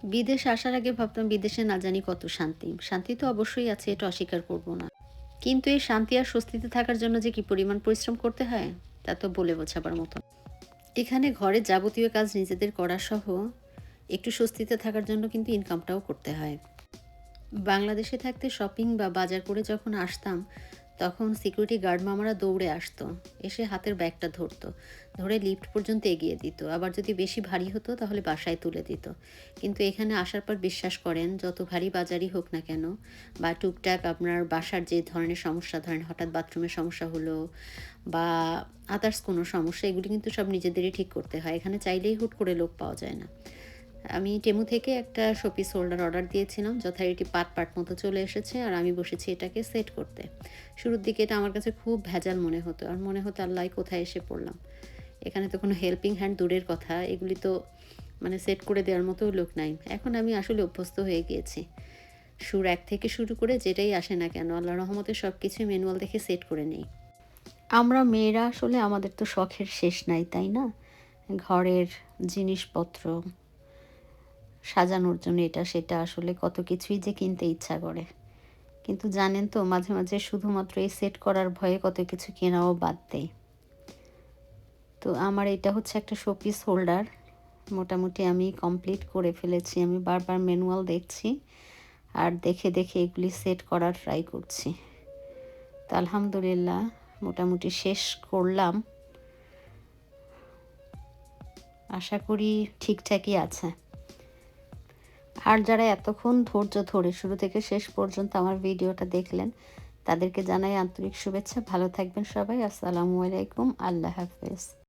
বিদেশে আসার আগে ভাবতাম বিদেশে না জানি কত শান্তি। শান্তি তো অবশ্যই আছে, এটা অস্বীকার করব না। কিন্তু এই শান্তি আর স্বস্তিতে থাকার জন্য যে কি পরিমাণ পরিশ্রম করতে হয়, তা তো বলে বোঝাবার মতো না। এখানে ঘরের যাবতীয় কাজ নিজেদের করা সহ একটু স্বস্তিতে থাকার জন্য কিন্তু ইনকামটাও করতে হয়। বাংলাদেশে থাকতে শপিং বা বাজার করে যখন আসতাম, তখন সিকিউরিটি গার্ড মামারা দৌড়ে আসতো। এসে হাতের ব্যাগটা ধরতো। ধরে লিফট পর্যন্ত এগিয়ে দিত। আবার যদি বেশি ভারী হতো তাহলে বাসায় তুলে দিত। কিন্তু এখানে আসার পর বিশ্বাস করেন যত ভারী বাজারই হোক না কেন বা টুকটাক আপনার বাসার যে ধরনের সমস্যা, ধরেন হঠাৎ বাথরুমের সমস্যা হলো বা আদার্স কোনো সমস্যা, এগুলি কিন্তু সব নিজেদেরই ঠিক করতে হয়। এখানে চাইলেই হুট করে লোক পাওয়া যায় না। আমি টেমু থেকে একটা শোপিস হোল্ডার অর্ডার দিয়েছিলাম। যথারীতি পাট, পাট মতো চলে এসেছে আর আমি বসেছি এটাকে সেট করতে। শুরুর দিকে এটা আমার কাছে খুব ভেজাল মনে হতো। আর মনে হতো আল্লাহ! কোথায় এসে পড়লাম। এখানে তো কোনো হেল্পিং হ্যান্ড দূরের কথা। এগুলি তো মানে সেট করে দেওয়ার মতোও লোক নাই। এখন আমি আসলে অভ্যস্ত হয়ে গিয়েছি। এক থেকে শুরু করে যেটাই আসে না কেন আল্লাহর রহমতে সবকিছুই ম্যানুয়াল দেখে সেট করে নেই। আমরা মেয়েরা আসলে আমাদের তো শখের শেষ নাই, তাই না? ঘরের জিনিসপত্র সাজানোর জন্য এটা সেটা আসলে কত কিছুই যে কিনতে ইচ্ছা করে। কিন্তু জানেন তো মাঝে, মাঝে শুধুমাত্র এই সেট করার ভয়ে কত কিছু কেনাও বাদ দেই। তো আমার এটা হচ্ছে একটা শোপিস হোল্ডার। মোটামুটি আমি কমপ্লিট করে ফেলেছি। আমি বারবার ম্যানুয়াল দেখছি। আর দেখে, দেখে এগুলি সেট করার ট্রাই করছি। তো আলহামদুলিল্লাহ মোটামুটি শেষ করলাম। আশা করি ঠিকঠাকই আছে। আর যারা এতক্ষণ ধৈর্য ধরে শুরু থেকে শেষ পর্যন্ত আমার ভিডিওটা দেখলেন, তাদেরকে জানাই আন্তরিক শুভেচ্ছা। ভালো থাকবেন সবাই। আসসালামু আলাইকুম। আল্লাহ হাফেজ।